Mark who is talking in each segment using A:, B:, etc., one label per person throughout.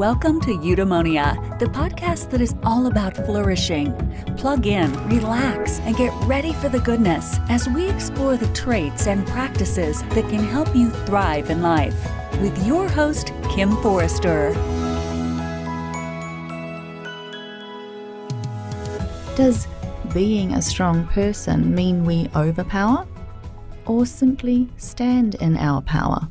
A: Welcome to Eudaemonia, the podcast that is all about flourishing. Plug in, relax, and get ready for the goodness as we explore the traits and practices that can help you thrive in life. With your host, Kim Forrester.
B: Does being a strong person mean we overpower, or simply stand in our power?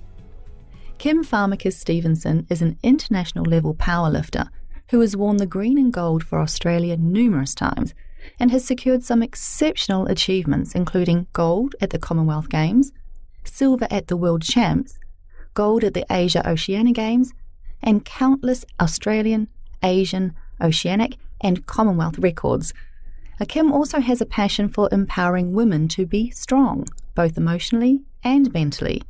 B: Kim Farmakis Stevenson is an international level powerlifter who has worn the green and gold for Australia numerous times and has secured some exceptional achievements, including gold at the Commonwealth Games, silver at the World Champs, gold at the Asia Oceania Games, and countless Australian, Asian, Oceanic and Commonwealth records. Kim also has a passion for empowering women to be strong, both emotionally and mentally,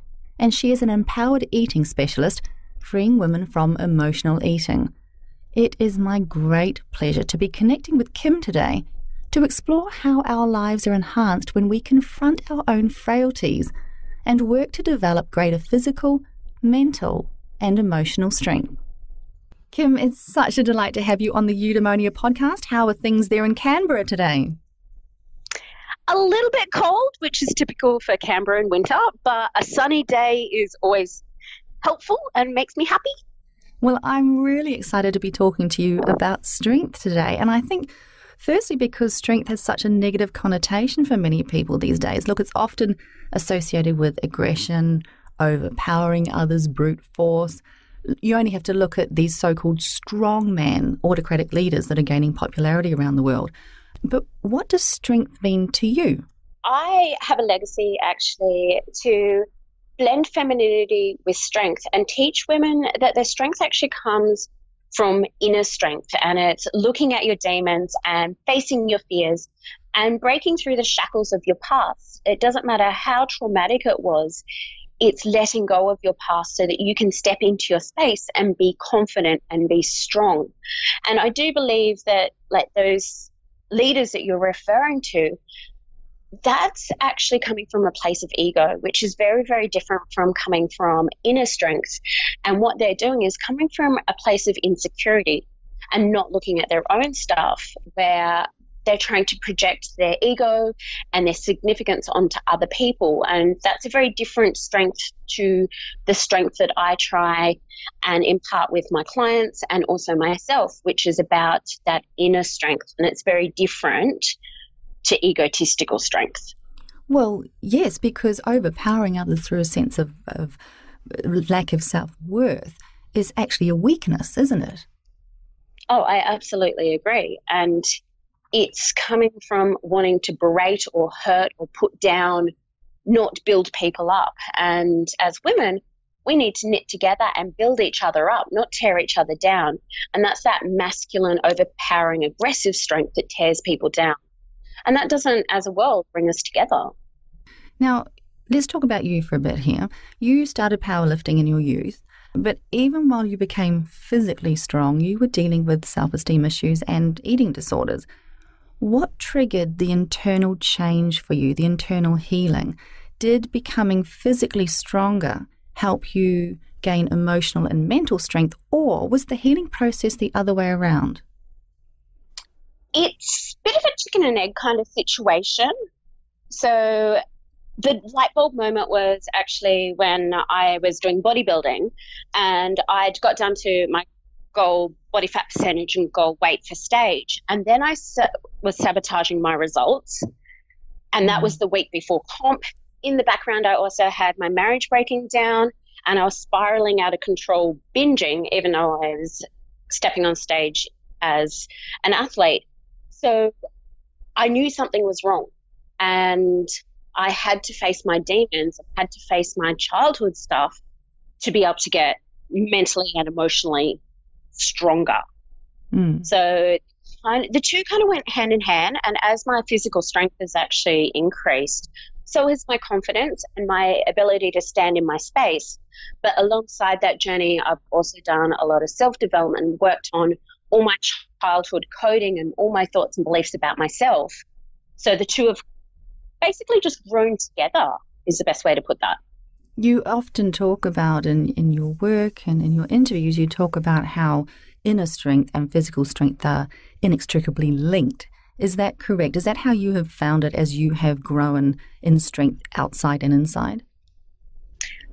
B: and she is an empowered eating specialist, freeing women from emotional eating. It is my great pleasure to be connecting with Kim today to explore how our lives are enhanced when we confront our own frailties and work to develop greater physical, mental, and emotional strength. Kim, it's such a delight to have you on the Eudaemonia podcast. How are things there in Canberra today?
C: A little bit cold, which is typical for Canberra in winter, but a sunny day is always helpful and makes me happy.
B: Well, I'm really excited to be talking to you about strength today. And I think, firstly, because strength has such a negative connotation for many people these days. Look, it's often associated with aggression, overpowering others, brute force. You only have to look at these so-called strongman autocratic leaders that are gaining popularity around the world. But what does strength mean to you?
C: I have a legacy, actually, to blend femininity with strength and teach women that their strength actually comes from inner strength, and it's looking at your demons and facing your fears and breaking through the shackles of your past. It doesn't matter how traumatic it was. It's letting go of your past so that you can step into your space and be confident and be strong. And I do believe that, like, those leaders that you're referring to, that's actually coming from a place of ego, which is very, very different from coming from inner strength. And what they're doing is coming from a place of insecurity and not looking at their own stuff, where they're trying to project their ego and their significance onto other people. And that's a very different strength to the strength that I try and impart with my clients and also myself, which is about that inner strength. And it's very different to egotistical strength.
B: Well, yes, because overpowering others through a sense of lack of self-worth is actually a weakness, isn't it?
C: Oh, I absolutely agree. And it's coming from wanting to berate or hurt or put down, not build people up. And as women, we need to knit together and build each other up, not tear each other down. And that's that masculine, overpowering, aggressive strength that tears people down. And that doesn't, as a world, bring us together.
B: Now, let's talk about you for a bit here. You started powerlifting in your youth, but even while you became physically strong, you were dealing with self-esteem issues and eating disorders. What triggered the internal change for you, the internal healing? Did becoming physically stronger help you gain emotional and mental strength, or was the healing process the other way around?
C: It's a bit of a chicken and egg kind of situation. So the light bulb moment was actually when I was doing bodybuilding and I'd got down to my goal body fat percentage and goal weight for stage. And then I was sabotaging my results. And that was the week before comp. In the background, I also had my marriage breaking down and I was spiraling out of control, binging, even though I was stepping on stage as an athlete. So I knew something was wrong and I had to face my demons. I had to face my childhood stuff to be able to get mentally and emotionally stronger. So the two kind of went hand in hand, and as my physical strength has actually increased, so has my confidence and my ability to stand in my space. But alongside that journey, I've also done a lot of self-development and worked on all my childhood coding and all my thoughts and beliefs about myself. So the two have basically just grown together is the best way to put that.
B: You often talk about in your work and in your interviews, you talk about how inner strength and physical strength are inextricably linked. Is that correct? Is that how you have found it as you have grown in strength outside and inside?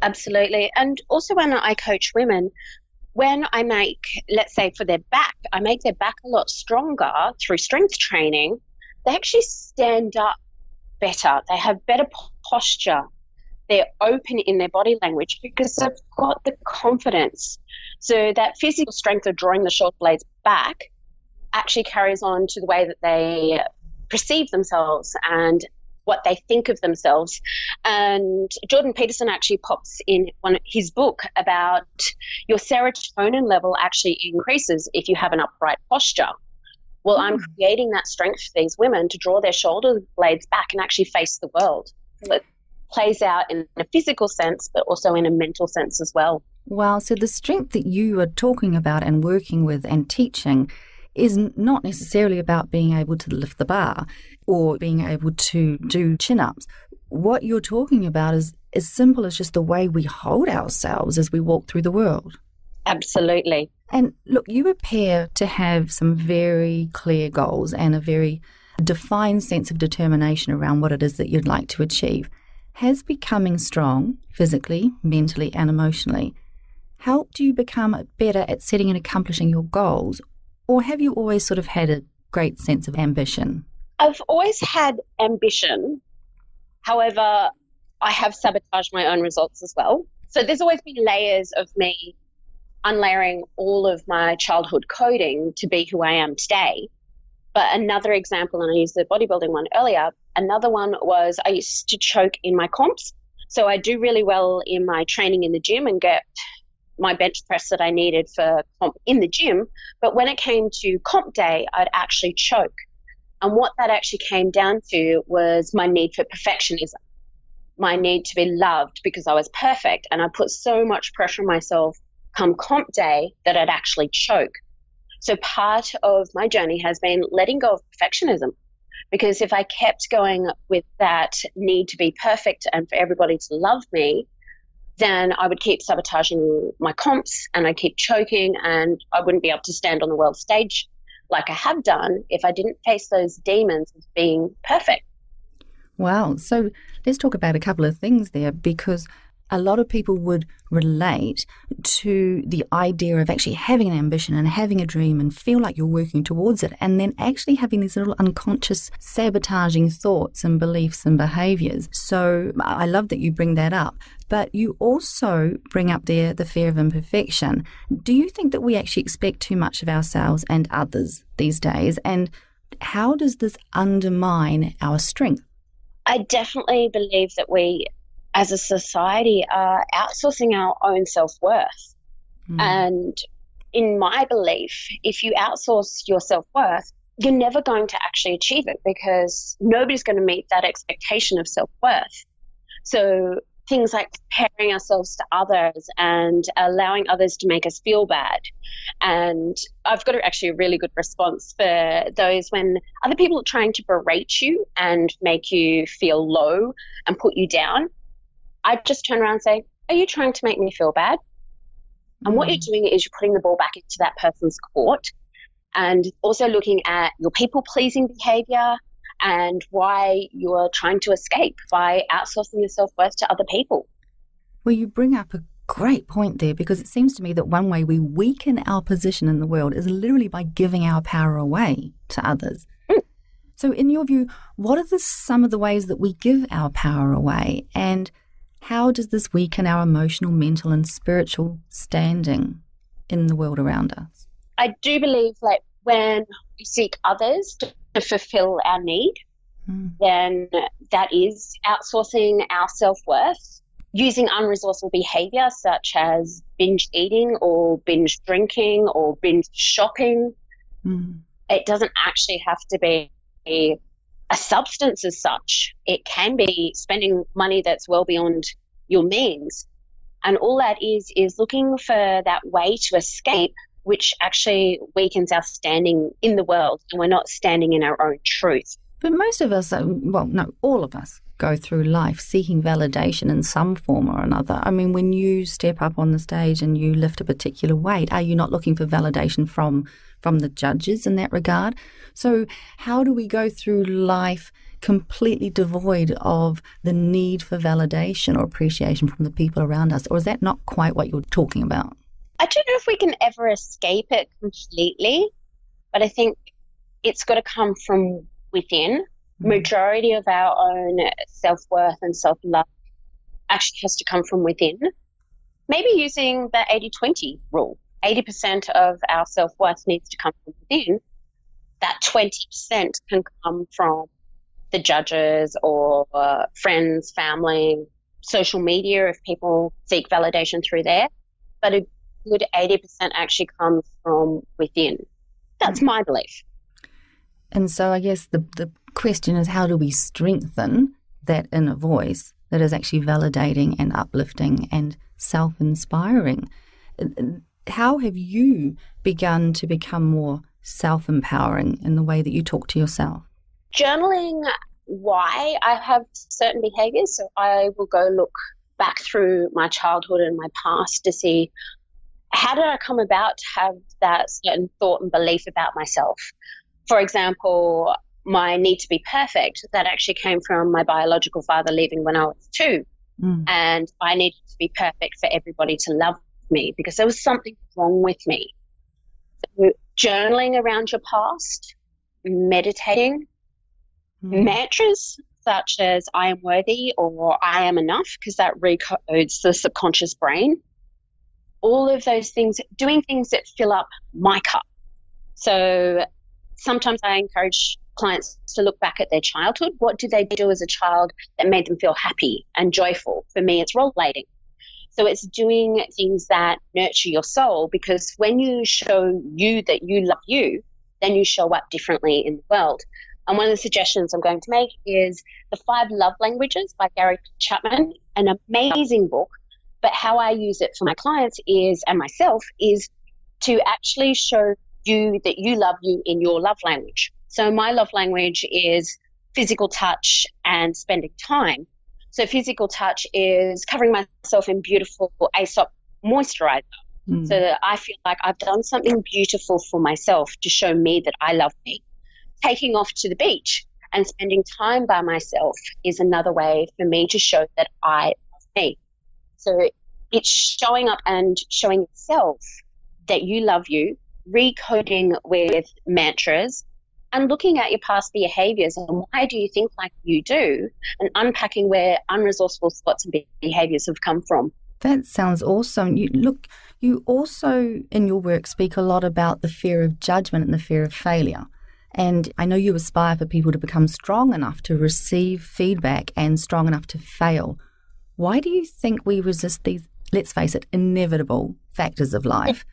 C: Absolutely. And also when I coach women, when I make, let's say for their back, I make their back a lot stronger through strength training, they actually stand up better. They have better posture. They're open in their body language because they've got the confidence. So that physical strength of drawing the shoulder blades back actually carries on to the way that they perceive themselves and what they think of themselves. And Jordan Peterson actually pops in his book about your serotonin level actually increases if you have an upright posture. Well, I'm creating that strength for these women to draw their shoulder blades back and actually face the world. So it plays out in a physical sense, but also in a mental sense as well.
B: Wow. So the strength that you are talking about and working with and teaching is not necessarily about being able to lift the bar or being able to do chin-ups. What you're talking about is as simple as just the way we hold ourselves as we walk through the world.
C: Absolutely.
B: And look, you appear to have some very clear goals and a very defined sense of determination around what it is that you'd like to achieve. Has becoming strong physically, mentally, and emotionally helped you become better at setting and accomplishing your goals? Or have you always sort of had a great sense of ambition?
C: I've always had ambition. However, I have sabotaged my own results as well. So there's always been layers of me unlayering all of my childhood coding to be who I am today. But another example, and I used the bodybuilding one earlier, another one was I used to choke in my comps. So I do really well in my training in the gym and get my bench press that I needed for comp in the gym. But when it came to comp day, I'd actually choke. And what that actually came down to was my need for perfectionism, my need to be loved because I was perfect. And I put so much pressure on myself come comp day that I'd actually choke. So part of my journey has been letting go of perfectionism, because if I kept going with that need to be perfect and for everybody to love me, then I would keep sabotaging my comps and I'd keep choking and I wouldn't be able to stand on the world stage like I have done if I didn't face those demons of being perfect.
B: Wow. So let's talk about a couple of things there, because a lot of people would relate to the idea of actually having an ambition and having a dream and feel like you're working towards it, and then actually having these little unconscious sabotaging thoughts and beliefs and behaviors. So I love that you bring that up. But you also bring up there the fear of imperfection. Do you think that we actually expect too much of ourselves and others these days? And how does this undermine our strength?
C: I definitely believe that we, as a society, are outsourcing our own self-worth. And in my belief, if you outsource your self-worth, you're never going to actually achieve it because nobody's going to meet that expectation of self-worth. So things like comparing ourselves to others and allowing others to make us feel bad. And I've got actually a really good response for those when other people are trying to berate you and make you feel low and put you down. I just turn around and say, are you trying to make me feel bad? And what you're doing is you're putting the ball back into that person's court, and also looking at your people-pleasing behavior and why you're trying to escape by outsourcing your self-worth to other people.
B: Well, you bring up a great point there, because it seems to me that one way we weaken our position in the world is literally by giving our power away to others. So in your view, what are some of the ways that we give our power away, and how does this weaken our emotional, mental and spiritual standing in the world around us?
C: I do believe that when we seek others to fulfill our need, then that is outsourcing our self-worth, using unresourceful behavior such as binge eating or binge drinking or binge shopping. It doesn't actually have to be a substance as such. It can be spending money that's well beyond your means. And all that is looking for that way to escape, which actually weakens our standing in the world, and we're not standing in our own truth.
B: But most of us, well, no, all of us go through life seeking validation in some form or another. I mean, when you step up on the stage and you lift a particular weight, are you not looking for validation from the judges in that regard? So how do we go through life completely devoid of the need for validation or appreciation from the people around us? Or is that not quite what you're talking about?
C: I don't know if we can ever escape it completely, but I think it's got to come from within. Majority of our own self-worth and self-love actually has to come from within. Maybe using the 80-20 rule. 80% of our self-worth needs to come from within. That 20% can come from the judges or friends, family, social media if people seek validation through there. But a good 80% actually comes from within. That's my belief.
B: And so I guess the question is, how do we strengthen that inner voice that is actually validating and uplifting and self-inspiring? How have you begun to become more self-empowering in the way that you talk to yourself?
C: Journaling why I have certain behaviors. So I will go look back through my childhood and my past to see how did I come about to have that certain thought and belief about myself. For example, my need to be perfect, that actually came from my biological father leaving when I was 2. And I needed to be perfect for everybody to love me because there was something wrong with me. So journaling around your past, meditating, mantras such as I am worthy or I am enough, because that recodes the subconscious brain. All of those things, doing things that fill up my cup. So sometimes I encourage clients to look back at their childhood. What did they do as a child that made them feel happy and joyful? For me, it's rollerblading. So it's doing things that nurture your soul, because when you show you that you love you, then you show up differently in the world. And one of the suggestions I'm going to make is The 5 Love Languages by Gary Chapman, an amazing book. But how I use it for my clients is, and myself, is to actually show you that you love you in your love language. So my love language is physical touch and spending time. So physical touch is covering myself in beautiful Aesop moisturizer so that I feel like I've done something beautiful for myself to show me that I love me. Taking off to the beach and spending time by myself is another way for me to show that I love me. So it's showing up and showing yourself that you love you, recoding with mantras, and looking at your past behaviors and why do you think like you do, and unpacking where unresourceful thoughts and behaviors have come from.
B: That sounds awesome. You also in your work speak a lot about the fear of judgment and the fear of failure. And I know you aspire for people to become strong enough to receive feedback and strong enough to fail. Why do you think we resist these, let's face it, inevitable factors of life?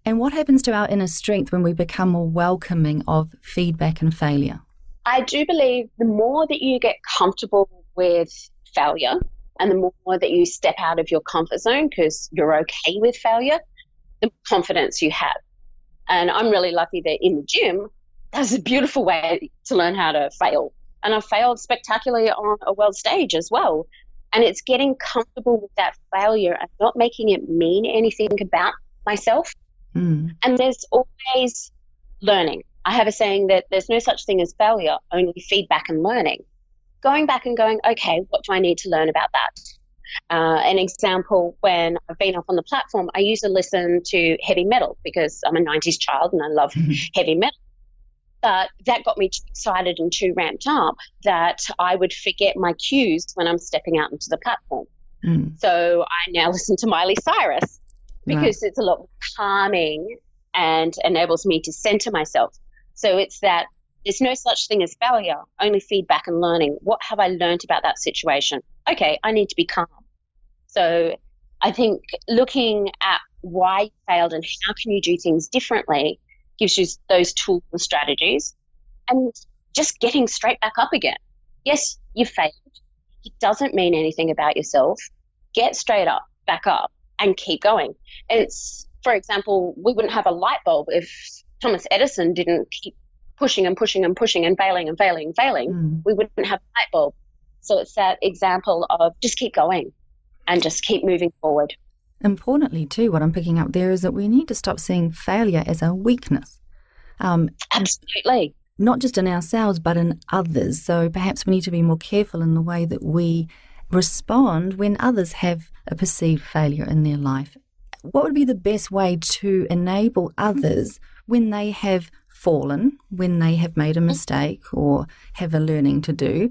B: And what happens to our inner strength when we become more welcoming of feedback and failure?
C: I do believe the more that you get comfortable with failure and the more that you step out of your comfort zone because you're okay with failure, the confidence you have. And I'm really lucky that in the gym, that's a beautiful way to learn how to fail. And I've failed spectacularly on a world stage as well. And it's getting comfortable with that failure and not making it mean anything about myself. And there's always learning. I have a saying that there's no such thing as failure, only feedback and learning. Going back and going, okay, what do I need to learn about that? An example, when I've been up on the platform, I used to listen to heavy metal because I'm a 90s child and I love heavy metal. But that got me too excited and too ramped up that I would forget my cues when I'm stepping out into the platform. So I now listen to Miley Cyrus because it's a lot more calming and enables me to center myself. So it's that there's no such thing as failure, only feedback and learning. What have I learned about that situation? Okay, I need to be calm. So I think looking at why you failed and how can you do things differently gives you those tools and strategies, and just getting straight back up again. Yes, you failed. It doesn't mean anything about yourself. Get straight up, back up, and keep going. It's, for example, we wouldn't have a light bulb if Thomas Edison didn't keep pushing and pushing and pushing and failing and failing and failing. We wouldn't have a light bulb. So it's that example of just keep going and just keep moving forward.
B: Importantly, too, what I'm picking up there is that we need to stop seeing failure as a weakness.
C: Absolutely.
B: Not just in ourselves, but in others. So perhaps we need to be more careful in the way that we respond when others have a perceived failure in their life. What would be the best way to enable others when they have fallen, when they have made a mistake or have a learning to do?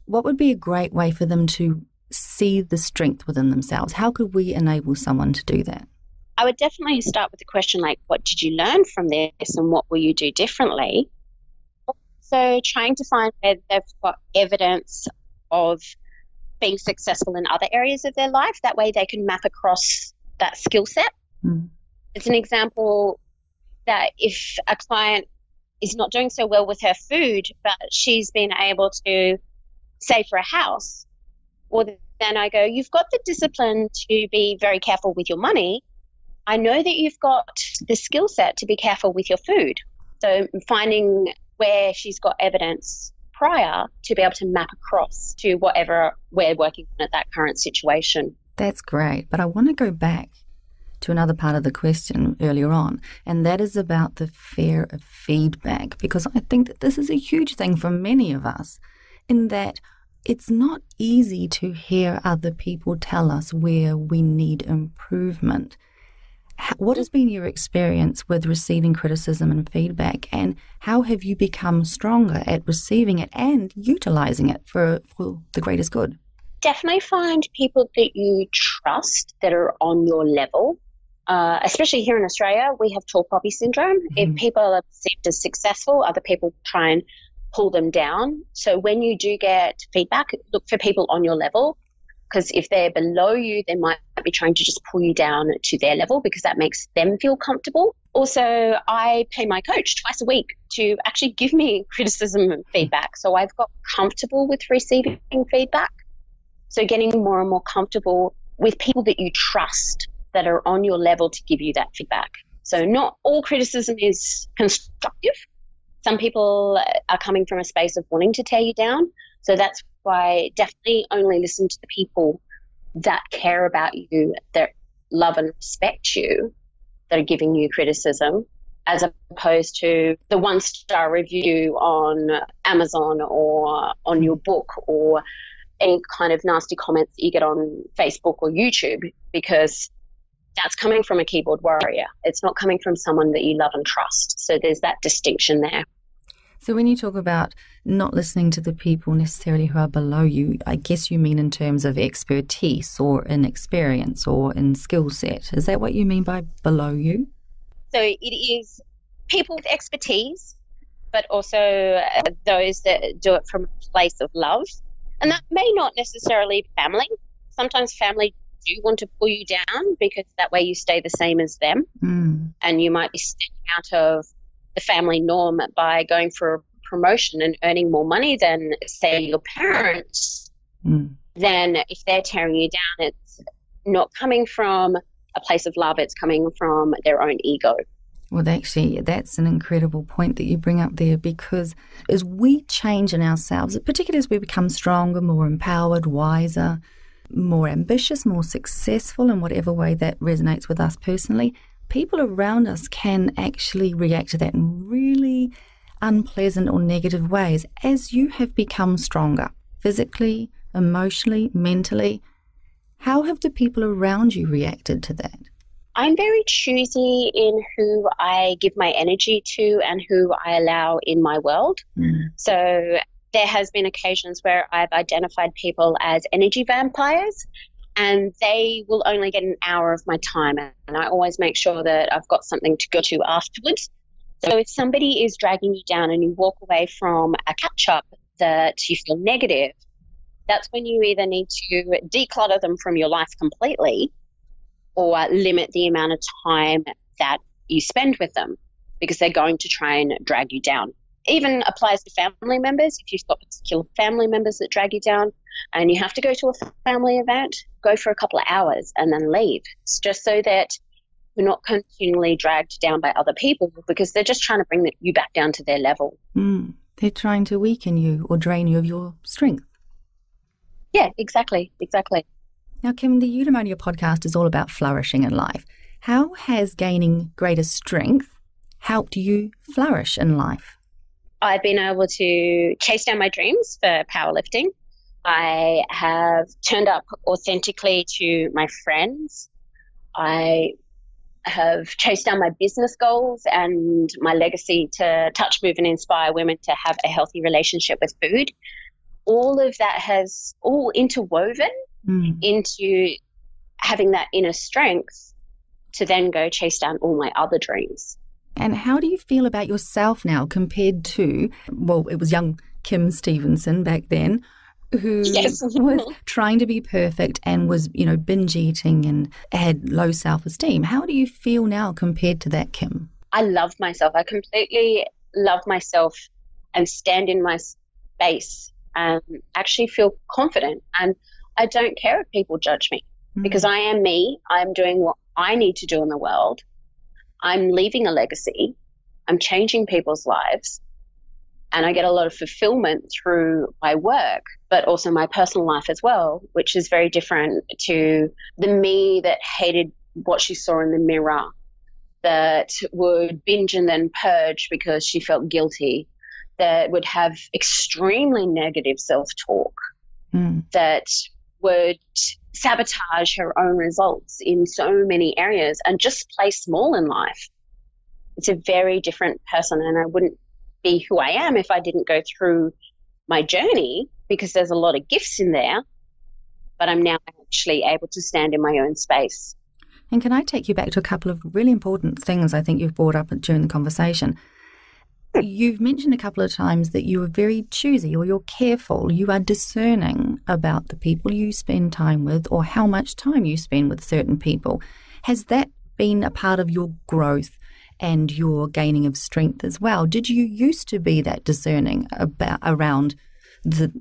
B: What would be a great way for them to see the strength within themselves? How could we enable someone to do that?
C: I would definitely start with the question like, what did you learn from this and what will you do differently? So trying to find where they've got evidence of being successful in other areas of their life. That way they can map across that skill set. It's an example that if a client is not doing so well with her food, but she's been able to save for a house, or then I go, you've got the discipline to be very careful with your money. I know that you've got the skill set to be careful with your food. So finding where she's got evidence prior to be able to map across to whatever we're working on at that current situation.
B: That's great. But I want to go back to another part of the question earlier on, and that is about the fear of feedback, because I think that this is a huge thing for many of us, in that it's not easy to hear other people tell us where we need improvement. What has been your experience with receiving criticism and feedback, and how have you become stronger at receiving it and utilizing it for the greatest good?
C: Definitely find people that you trust that are on your level. Especially here in Australia, we have tall poppy syndrome. If people are perceived as successful, other people try and pull them down. So when you do get feedback, look for people on your level, because if they're below you, they might be trying to just pull you down to their level because that makes them feel comfortable. Also, I pay my coach twice a week to actually give me criticism and feedback. So I've got comfortable with receiving feedback. So getting more and more comfortable with people that you trust that are on your level to give you that feedback. So not all criticism is constructive. Some people are coming from a space of wanting to tear you down. So that's why definitely only listen to the people that care about you, that love and respect you, that are giving you criticism, as opposed to the 1-star review on Amazon or on your book or any kind of nasty comments that you get on Facebook or YouTube, because that's coming from a keyboard warrior. It's not coming from someone that you love and trust. So there's that distinction there.
B: So when you talk about not listening to the people necessarily who are below you, I guess you mean in terms of expertise or in experience or in skill set. Is that what you mean by below you?
C: So it is people with expertise, but also those that do it from a place of love. And that may not necessarily be family. Sometimes family do want to pull you down because that way you stay the same as them. And you might be stepping out of the family norm by going for a promotion and earning more money than, say, your parents. Then if they're tearing you down, it's not coming from a place of love, it's coming from their own ego.
B: Well, actually, that's an incredible point that you bring up there, because as we change in ourselves, particularly as we become stronger, more empowered, wiser, more ambitious, more successful in whatever way that resonates with us personally, people around us can actually react to that in really unpleasant or negative ways as you have become stronger physically, emotionally, mentally. How have the people around you reacted to that?
C: I'm very choosy in who I give my energy to and who I allow in my world. So there has been occasions where I've identified people as energy vampires, and they will only get an hour of my time. And I always make sure that I've got something to go to afterwards. So if somebody is dragging you down and you walk away from a catch-up that you feel negative, that's when you either need to declutter them from your life completely or limit the amount of time that you spend with them, because they're going to try and drag you down. Even applies to family members. If you've got particular family members that drag you down and you have to go to a family event, go for a couple of hours and then leave. It's just so that you're not continually dragged down by other people, because they're just trying to bring you back down to their level.
B: They're trying to weaken you or drain you of your strength.
C: Yeah, exactly.
B: Now, Kim, the Eudaemonia podcast is all about flourishing in life. How has gaining greater strength helped you flourish in life?
C: I've been able to chase down my dreams for powerlifting. I have turned up authentically to my friends. I have chased down my business goals and my legacy to touch, move, and inspire women to have a healthy relationship with food. All of that has all interwoven into having that inner strength to then go chase down all my other dreams.
B: And how do you feel about yourself now compared to, well, it was young Kim Stevenson back then, who was trying to be perfect and was, binge eating and had low self-esteem. How do you feel now compared to that, Kim?
C: I love myself. I completely love myself and stand in my space and actually feel confident. And I don't care if people judge me because I am me. I'm doing what I need to do in the world. I'm leaving a legacy. I'm changing people's lives. And I get a lot of fulfillment through my work, but also my personal life as well, which is very different to the me that hated what she saw in the mirror, that would binge and then purge because she felt guilty, that would have extremely negative self-talk, that would sabotage her own results in so many areas and just play small in life. It's a very different person, and I wouldn't be who I am if I didn't go through my journey, because there's a lot of gifts in there, but I'm now actually able to stand in my own space.
B: And can I take you back to a couple of really important things I think you've brought up during the conversation? You've mentioned a couple of times that you are very choosy, or you're careful, you are discerning about the people you spend time with or how much time you spend with certain people. Has that been a part of your growth and your gaining of strength as well? Did you used to be that discerning around the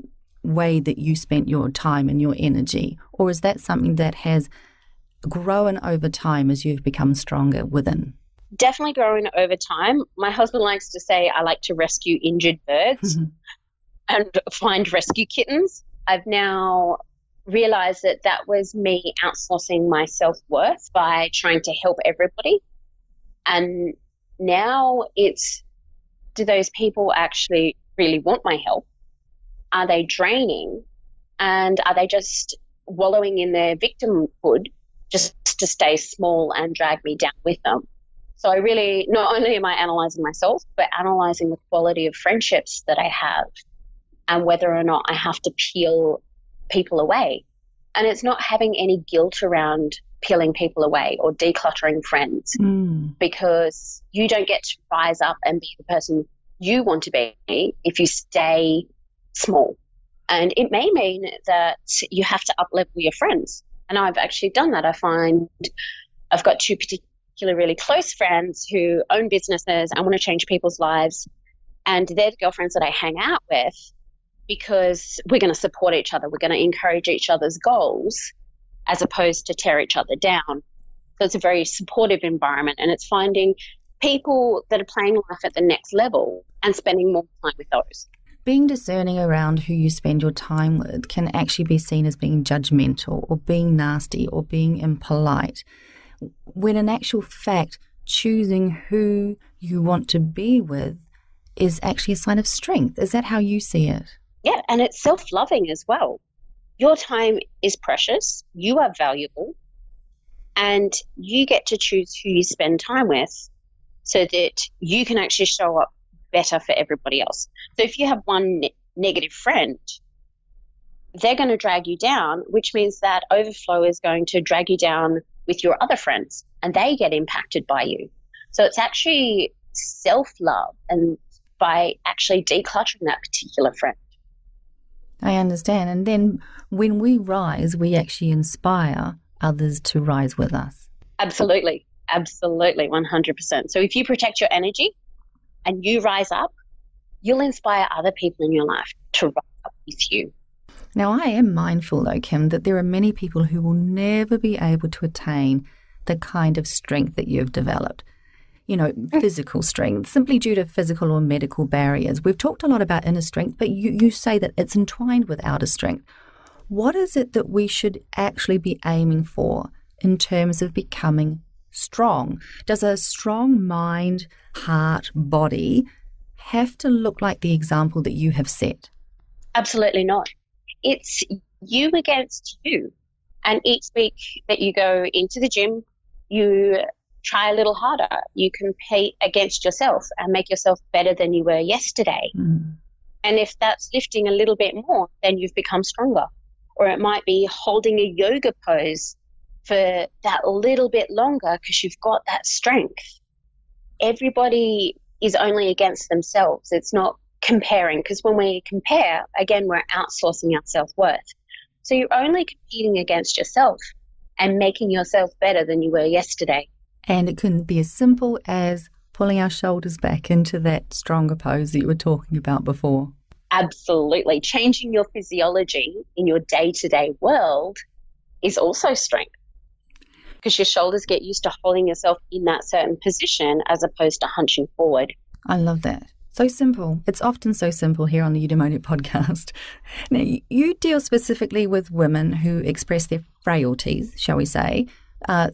B: way that you spent your time and your energy? Or is that something that has grown over time as you've become stronger within?
C: Definitely growing over time. My husband likes to say I like to rescue injured birds and find rescue kittens. I've now realized that that was me outsourcing my self-worth by trying to help everybody. And now it's, do those people actually really want my help? Are they draining? And are they just wallowing in their victimhood just to stay small and drag me down with them? So I really, not only am I analysing myself, but analysing the quality of friendships that I have and whether or not I have to peel people away. And it's not having any guilt around peeling people away or decluttering friends, because you don't get to rise up and be the person you want to be if you stay small. And it may mean that you have to up-level your friends. And I've actually done that. I find I've got two particular really close friends who own businesses and want to change people's lives. And they're the girlfriends that I hang out with because we're going to support each other. We're going to encourage each other's goals as opposed to tear each other down. So it's a very supportive environment, and it's finding people that are playing life at the next level and spending more time with those.
B: Being discerning around who you spend your time with can actually be seen as being judgmental or being nasty or being impolite, when in actual fact, choosing who you want to be with is actually a sign of strength. Is that how you see it?
C: Yeah, and it's self-loving as well. Your time is precious, you are valuable, and you get to choose who you spend time with so that you can actually show up better for everybody else. So if you have one negative friend, they're going to drag you down, which means that overflow is going to drag you down with your other friends, and they get impacted by you. So it's actually self-love, and by actually decluttering that particular friend.
B: I understand. And then when we rise, we actually inspire others to rise with us.
C: Absolutely. Absolutely. 100%. So if you protect your energy and you rise up, you'll inspire other people in your life to rise up with you.
B: Now, I am mindful, though, Kim, that there are many people who will never be able to attain the kind of strength that you've developed. You know, physical strength, simply due to physical or medical barriers. We've talked a lot about inner strength, but you say that it's entwined with outer strength. what is it that we should actually be aiming for in terms of becoming strong? Does a strong mind, heart, body have to look like the example that you have set?
C: Absolutely not. It's you against you. And each week that you go into the gym, you try a little harder. You compete against yourself and make yourself better than you were yesterday.
B: Mm.
C: And if that's lifting a little bit more, then you've become stronger. Or it might be holding a yoga pose for that little bit longer because you've got that strength. Everybody is only against themselves. It's not comparing, because when we compare, again, we're outsourcing our self-worth. So you're only competing against yourself and making yourself better than you were yesterday.
B: And it can be as simple as pulling our shoulders back into that stronger pose that you were talking about before.
C: Absolutely. Changing your physiology in your day-to-day world is also strength, because your shoulders get used to holding yourself in that certain position as opposed to hunching forward.
B: I love that. So simple. It's often so simple here on the Eudaemonia podcast. Now, you deal specifically with women who express their frailties, shall we say,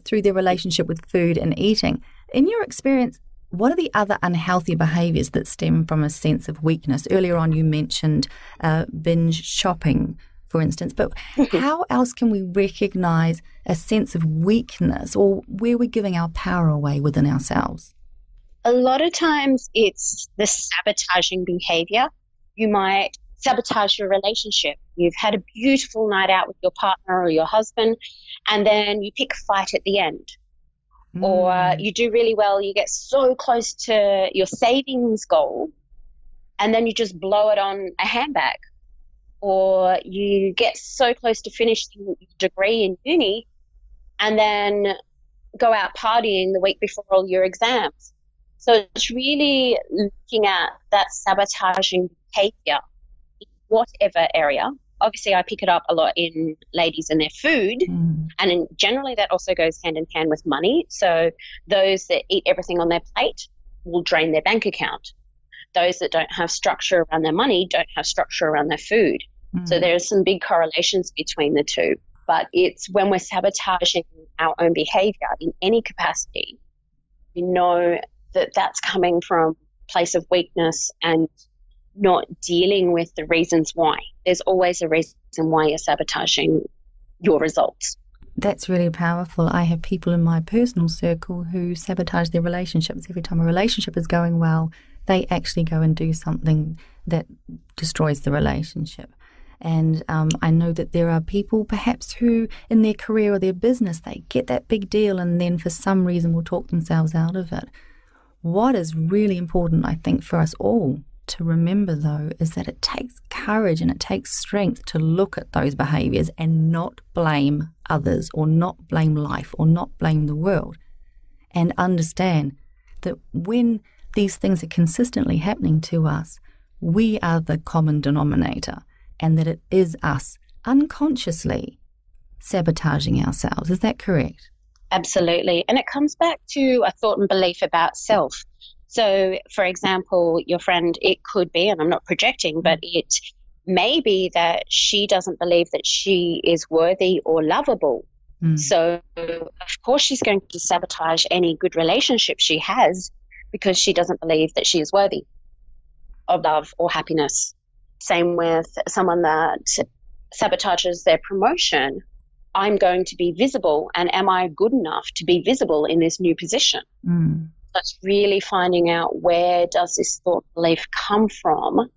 B: through their relationship with food and eating. In your experience, what are the other unhealthy behaviours that stem from a sense of weakness? Earlier on, you mentioned binge shopping, for instance, but how else can we recognise a sense of weakness or where we're giving our power away within ourselves?
C: A lot of times it's the sabotaging behavior. You might sabotage your relationship. You've had a beautiful night out with your partner or your husband, and then you pick a fight at the end. Or you do really well, you get so close to your savings goal, and then you just blow it on a handbag. Or you get so close to finishing your degree in uni, and then go out partying the week before all your exams. So it's really looking at that sabotaging behavior in whatever area. Obviously, I pick it up a lot in ladies and their food, and generally that also goes hand in hand with money. So those that eat everything on their plate will drain their bank account. Those that don't have structure around their money don't have structure around their food. So there's some big correlations between the two. But it's when we're sabotaging our own behavior in any capacity, we know that that's coming from a place of weakness and not dealing with the reasons why. There's always a reason why you're sabotaging your results.
B: That's really powerful. I have people in my personal circle who sabotage their relationships. Every time a relationship is going well, they actually go and do something that destroys the relationship. And I know that there are people perhaps who in their career or their business, they get that big deal and then for some reason will talk themselves out of it. What is really important, I think, for us all to remember, though, is that it takes courage and it takes strength to look at those behaviours and not blame others or not blame life or not blame the world, and understand that when these things are consistently happening to us, we are the common denominator, and that it is us unconsciously sabotaging ourselves. Is that correct?
C: Absolutely. And it comes back to a thought and belief about self. So, for example, your friend, it could be, and I'm not projecting, but it may be that she doesn't believe that she is worthy or lovable. So, of course, she's going to sabotage any good relationship she has because she doesn't believe that she is worthy of love or happiness. Same with someone that sabotages their promotion. I'm going to be visible, and am I good enough to be visible in this new position? That's really finding out where does this thought belief come from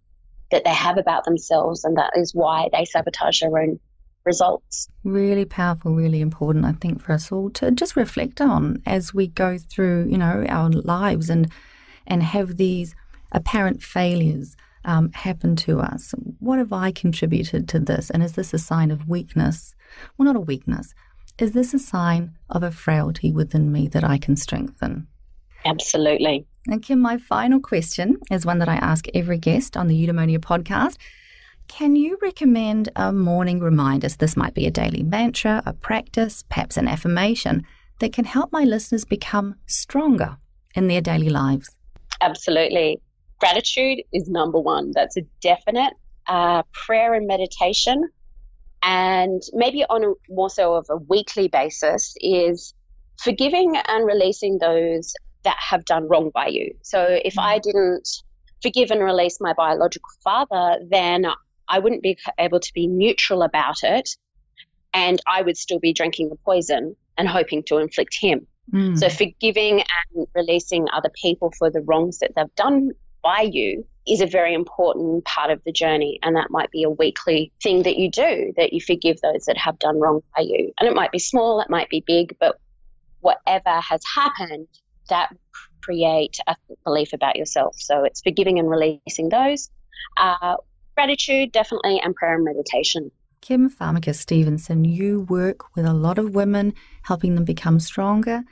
C: that they have about themselves, and that is why they sabotage their own results.
B: Really powerful, really important, I think, for us all to just reflect on as we go through, our lives and have these apparent failures happen to us. What have I contributed to this? And is this a sign of weakness? Well, not a weakness. Is this a sign of a frailty within me that I can strengthen?
C: Absolutely.
B: And Kim, my final question is one that I ask every guest on the Eudaemonia podcast. Can you recommend a morning reminder? So this might be a daily mantra, a practice, perhaps an affirmation that can help my listeners become stronger in their daily lives.
C: Absolutely. Gratitude is number one. That's a definite. Prayer and meditation and maybe on a more so of a weekly basis, is forgiving and releasing those that have done wrong by you. So if I didn't forgive and release my biological father, then I wouldn't be able to be neutral about it, and I would still be drinking the poison and hoping to inflict him. So forgiving and releasing other people for the wrongs that they've done by you is a very important part of the journey, and that might be a weekly thing that you do, that you forgive those that have done wrong by you. And it might be small, it might be big, but whatever has happened, that create a belief about yourself. So it's forgiving and releasing those. Gratitude, definitely, and prayer and meditation.
B: Kim Farmakis Stevenson, you work with a lot of women, helping them become stronger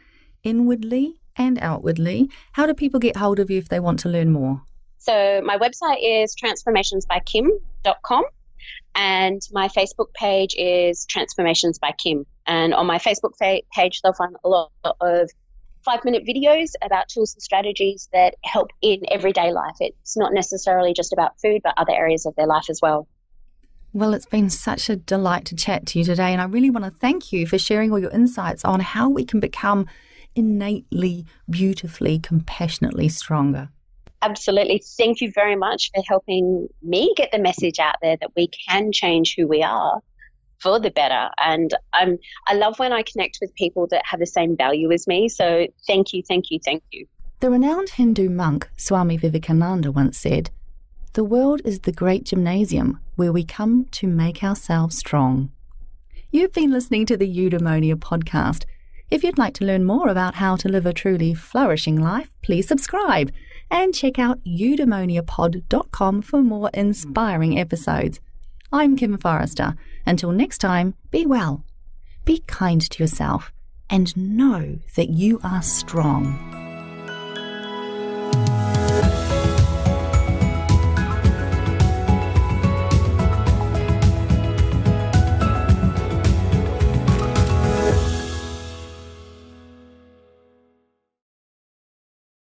B: inwardly and outwardly. How do people get hold of you if they want to learn more?
C: So my website is transformationsbykim.com, and my Facebook page is Transformations by Kim. And on my Facebook page, they'll find a lot of 5-minute videos about tools and strategies that help in everyday life. It's not necessarily just about food, but other areas of their life as well.
B: Well, it's been such a delight to chat to you today, and I really want to thank you for sharing all your insights on how we can become innately, beautifully, compassionately stronger.
C: Absolutely. Thank you very much for helping me get the message out there that we can change who we are for the better. And I love when I connect with people that have the same value as me. So thank you, thank you, thank you.
B: The renowned Hindu monk Swami Vivekananda once said, "The world is the great gymnasium where we come to make ourselves strong." You've been listening to the Eudaemonia podcast. If you'd like to learn more about how to live a truly flourishing life, please subscribe and check out eudaemoniapod.com for more inspiring episodes. I'm Kim Forrester. Until next time, be well, be kind to yourself, and know that you are strong.